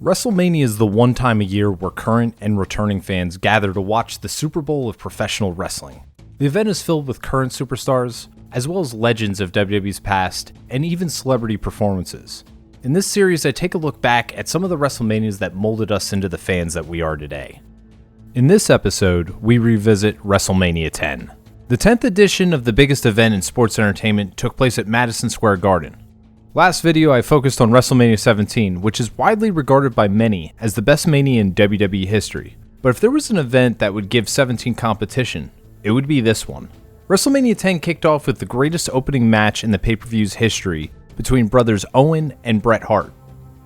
WrestleMania is the one time a year where current and returning fans gather to watch the Super Bowl of professional wrestling. The event is filled with current superstars, as well as legends of WWE's past, and even celebrity performances. In this series, I take a look back at some of the WrestleManias that molded us into the fans that we are today. In this episode, we revisit WrestleMania 10. The 10th edition of the biggest event in sports entertainment took place at Madison Square Garden. Last video, I focused on WrestleMania 17, which is widely regarded by many as the best Mania in WWE history. But if there was an event that would give 17 competition, it would be this one. WrestleMania 10 kicked off with the greatest opening match in the pay-per-view's history between brothers Owen and Bret Hart.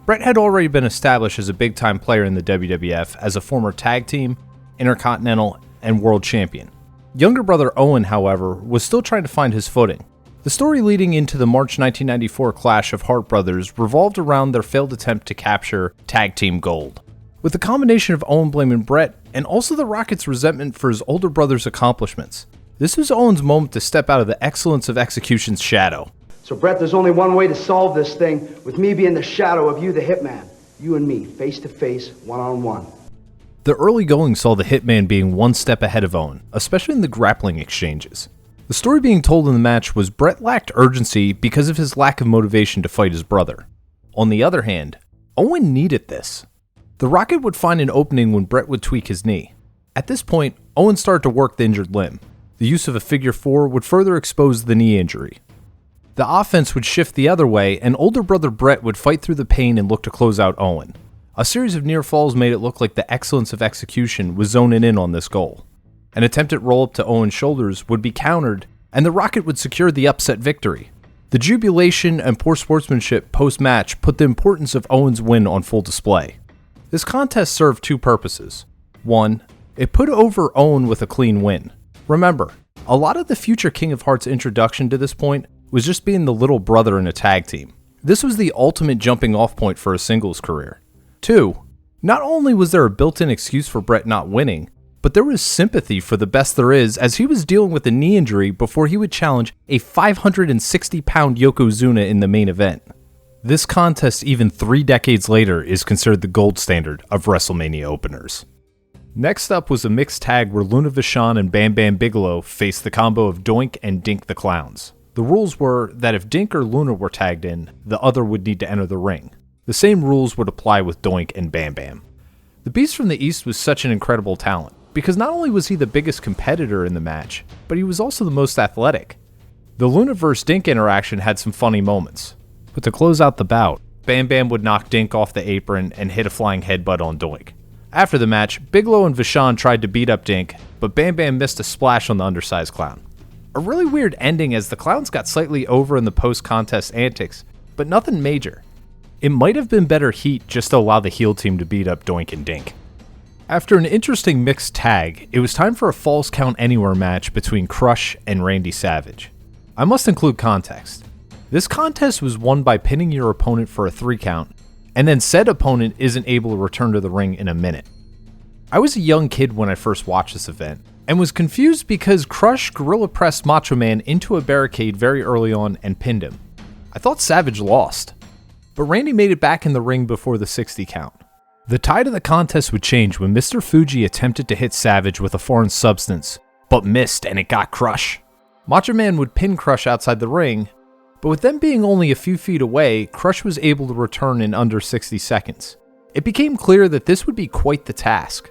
Bret had already been established as a big-time player in the WWF as a former tag team, intercontinental, and world champion. Younger brother Owen, however, was still trying to find his footing. The story leading into the March 1994 clash of Hart brothers revolved around their failed attempt to capture tag team gold. With the combination of Owen blaming Bret and also the Rocket's resentment for his older brother's accomplishments, this was Owen's moment to step out of the excellence of execution's shadow. So Bret, there's only one way to solve this thing, with me being the shadow of you, the hitman. You and me, face to face, one-on-one. The early going saw the Hitman being one step ahead of Owen, especially in the grappling exchanges. The story being told in the match was Bret lacked urgency because of his lack of motivation to fight his brother. On the other hand, Owen needed this. The Rocket would find an opening when Bret would tweak his knee. At this point, Owen started to work the injured limb. The use of a figure four would further expose the knee injury. The offense would shift the other way, and older brother Bret would fight through the pain and look to close out Owen. A series of near falls made it look like the excellence of execution was zoning in on this goal. An attempted roll-up to Owen's shoulders would be countered, and the Rocket would secure the upset victory. The jubilation and poor sportsmanship post-match put the importance of Owen's win on full display. This contest served two purposes. One, it put over Owen with a clean win. Remember, a lot of the future King of Hearts introduction to this point was just being the little brother in a tag team. This was the ultimate jumping off point for a singles career. Two, not only was there a built-in excuse for Bret not winning, but there was sympathy for the best there is as he was dealing with a knee injury before he would challenge a 560-pound Yokozuna in the main event. This contest, even 3 decades later, is considered the gold standard of WrestleMania openers. Next up was a mixed tag where Luna Vachon and Bam Bam Bigelow faced the combo of Doink and Dink the Clowns. The rules were that if Dink or Luna were tagged in, the other would need to enter the ring. The same rules would apply with Doink and Bam Bam. The Beast from the East was such an incredible talent, because not only was he the biggest competitor in the match, but he was also the most athletic. The Luna vs. Dink interaction had some funny moments, but to close out the bout, Bam Bam would knock Dink off the apron and hit a flying headbutt on Doink. After the match, Bigelow and Vachon tried to beat up Dink, but Bam Bam missed a splash on the undersized clown. A really weird ending as the clowns got slightly over in the post-contest antics, but nothing major. It might have been better heat just to allow the heel team to beat up Doink and Dink. After an interesting mixed tag, it was time for a Falls Count Anywhere match between Crush and Randy Savage. I must include context. This contest was won by pinning your opponent for a 3 count, and then said opponent isn't able to return to the ring in a minute. I was a young kid when I first watched this event, and was confused because Crush gorilla pressed Macho Man into a barricade very early on and pinned him. I thought Savage lost, but Randy made it back in the ring before the 60 count. The tide of the contest would change when Mr. Fuji attempted to hit Savage with a foreign substance, but missed and it got Crush. Macho Man would pin Crush outside the ring, but with them being only a few feet away, Crush was able to return in under 60 seconds. It became clear that this would be quite the task.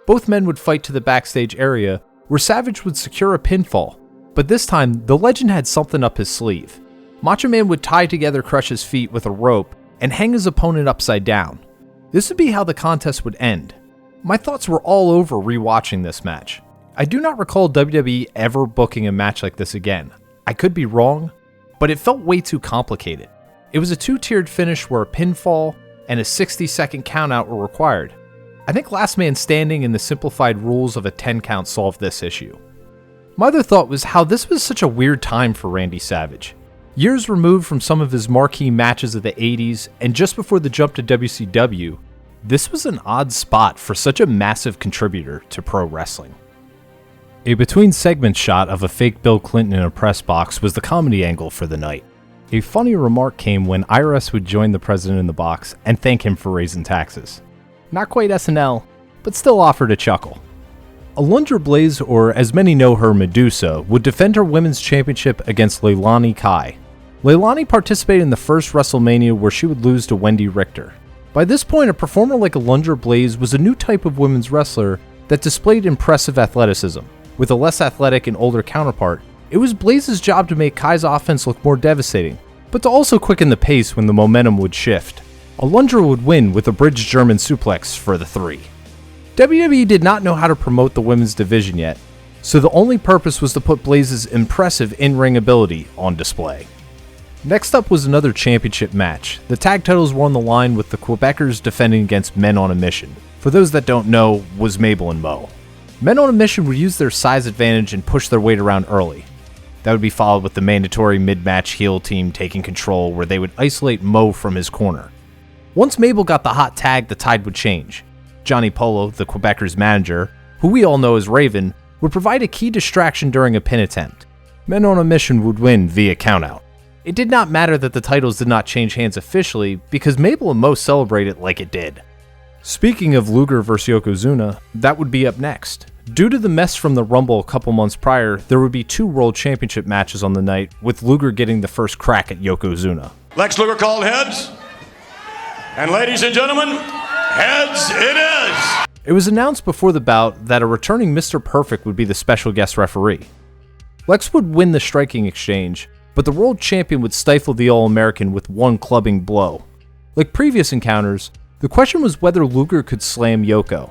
Both men would fight to the backstage area, where Savage would secure a pinfall, but this time, the legend had something up his sleeve. Macho Man would tie together Crush's feet with a rope and hang his opponent upside down. This would be how the contest would end. My thoughts were all over rewatching this match. I do not recall WWE ever booking a match like this again. I could be wrong, but it felt way too complicated. It was a 2-tiered finish where a pinfall and a 60-second countout were required. I think Last Man Standing and the simplified rules of a 10 count solved this issue. My other thought was how this was such a weird time for Randy Savage. Years removed from some of his marquee matches of the 80s, and just before the jump to WCW, this was an odd spot for such a massive contributor to pro wrestling. A between segment shot of a fake Bill Clinton in a press box was the comedy angle for the night. A funny remark came when IRS would join the president in the box and thank him for raising taxes. Not quite SNL, but still offered a chuckle. Alundra Blaze, or as many know her, Medusa, would defend her women's championship against Leilani Kai. Leilani participated in the first WrestleMania where she would lose to Wendy Richter. By this point, a performer like Alundra Blaze was a new type of women's wrestler that displayed impressive athleticism. With a less athletic and older counterpart, it was Blaze's job to make Kai's offense look more devastating, but to also quicken the pace when the momentum would shift. Alundra would win with a bridge German suplex for the 3. WWE did not know how to promote the women's division yet, so the only purpose was to put Blaze's impressive in-ring ability on display. Next up was another championship match. The tag titles were on the line with the Quebecers defending against Men on a Mission. For those that don't know, was Mabel and Mo. Men on a Mission would use their size advantage and push their weight around early. That would be followed with the mandatory mid-match heel team taking control where they would isolate Mo from his corner. Once Mabel got the hot tag, the tide would change. Johnny Polo, the Quebecers manager, who we all know as Raven, would provide a key distraction during a pin attempt. Men on a Mission would win via countout. It did not matter that the titles did not change hands officially because Mabel and Mo celebrated like it did. Speaking of Luger vs Yokozuna, that would be up next. Due to the mess from the Rumble a couple months prior, there would be 2 World Championship matches on the night, with Luger getting the first crack at Yokozuna. Lex Luger called heads. And ladies and gentlemen, heads it is! It was announced before the bout that a returning Mr. Perfect would be the special guest referee. Lex would win the striking exchange, but the world champion would stifle the All-American with one clubbing blow. Like previous encounters, the question was whether Luger could slam Yoko.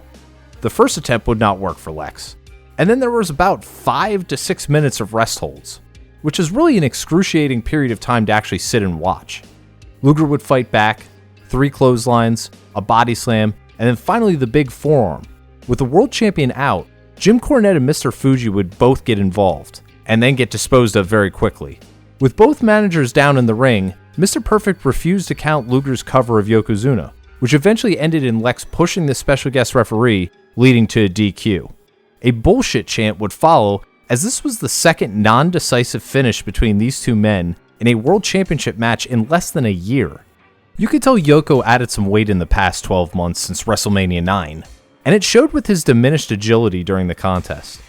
The first attempt would not work for Lex, and then there was about 5 to 6 minutes of rest holds, which is really an excruciating period of time to actually sit and watch. Luger would fight back, 3 clotheslines, a body slam, and then finally the big forearm. With the world champion out, Jim Cornette and Mr. Fuji would both get involved, and then get disposed of very quickly. With both managers down in the ring, Mr. Perfect refused to count Luger's cover of Yokozuna, which eventually ended in Lex pushing the special guest referee, leading to a DQ. A bullshit chant would follow, as this was the second non-decisive finish between these two men in a world championship match in less than a year. You could tell Yoko added some weight in the past 12 months since WrestleMania 9, and it showed with his diminished agility during the contest.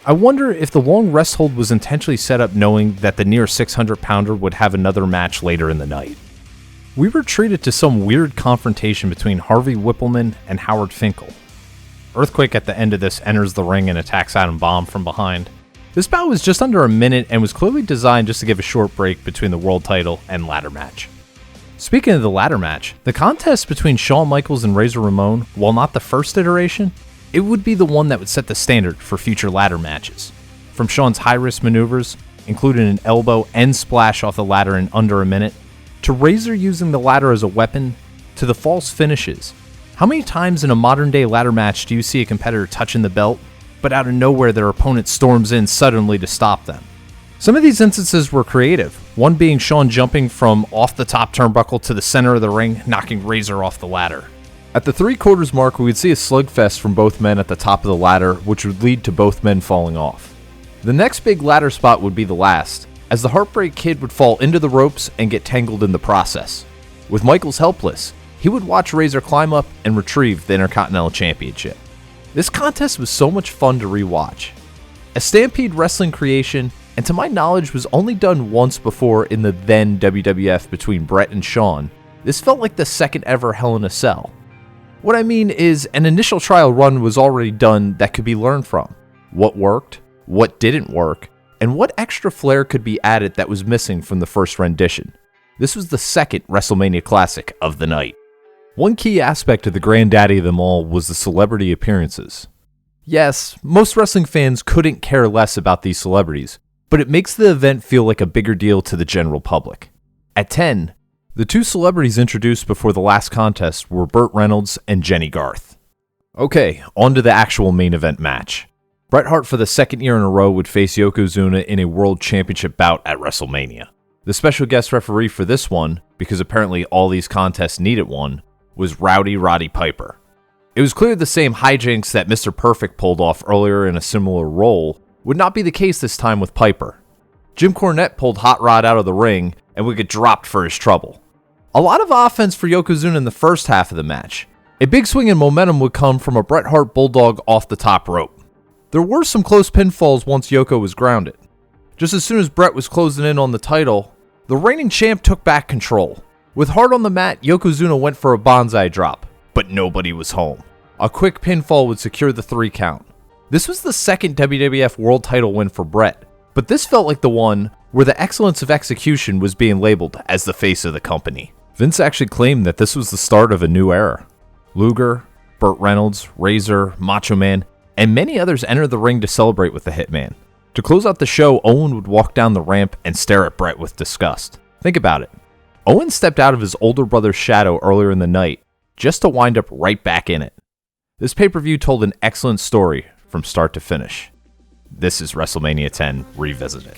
I wonder if the long rest hold was intentionally set up knowing that the near 600-pounder would have another match later in the night. We were treated to some weird confrontation between Harvey Whippleman and Howard Finkel. Earthquake at the end of this enters the ring and attacks Adam Bomb from behind. This bout was just under a minute and was clearly designed just to give a short break between the world title and ladder match. Speaking of the ladder match, the contest between Shawn Michaels and Razor Ramon, while not the first iteration, it would be the one that would set the standard for future ladder matches. From Shawn's high-risk maneuvers, including an elbow and splash off the ladder in under a minute, to Razor using the ladder as a weapon, to the false finishes. How many times in a modern-day ladder match do you see a competitor touching the belt, but out of nowhere their opponent storms in suddenly to stop them? Some of these instances were creative, one being Shawn jumping from off the top turnbuckle to the center of the ring, knocking Razor off the ladder. At the 3/4 mark, we would see a slugfest from both men at the top of the ladder, which would lead to both men falling off. The next big ladder spot would be the last, as the Heartbreak Kid would fall into the ropes and get tangled in the process. With Michaels helpless, he would watch Razor climb up and retrieve the Intercontinental Championship. This contest was so much fun to rewatch. A Stampede Wrestling creation, and to my knowledge was only done once before in the then WWF between Bret and Shawn, this felt like the second ever Hell in a Cell. What I mean is, an initial trial run was already done that could be learned from. What worked, what didn't work, and what extra flair could be added that was missing from the first rendition. This was the second WrestleMania Classic of the night. One key aspect of the granddaddy of them all was the celebrity appearances. Yes, most wrestling fans couldn't care less about these celebrities, but it makes the event feel like a bigger deal to the general public. At 10, the 2 celebrities introduced before the last contest were Burt Reynolds and Jenny Garth. Okay, on to the actual main event match. Bret Hart for the second year in a row would face Yokozuna in a World Championship bout at WrestleMania. The special guest referee for this one, because apparently all these contests needed one, was Rowdy Roddy Piper. It was clear the same hijinks that Mr. Perfect pulled off earlier in a similar role would not be the case this time with Piper. Jim Cornette pulled Hot Rod out of the ring and would get dropped for his trouble. A lot of offense for Yokozuna in the first half of the match. A big swing in momentum would come from a Bret Hart bulldog off the top rope. There were some close pinfalls once Yoko was grounded. Just as soon as Bret was closing in on the title, the reigning champ took back control. With Hart on the mat, Yokozuna went for a bonsai drop, but nobody was home. A quick pinfall would secure the 3 count. This was the second WWF World title win for Bret, but this felt like the one where the excellence of execution was being labeled as the face of the company. Vince actually claimed that this was the start of a new era. Luger, Burt Reynolds, Razor, Macho Man, and many others entered the ring to celebrate with the Hitman. To close out the show, Owen would walk down the ramp and stare at Bret with disgust. Think about it. Owen stepped out of his older brother's shadow earlier in the night, just to wind up right back in it. This pay-per-view told an excellent story from start to finish. This is WrestleMania 10 Revisited.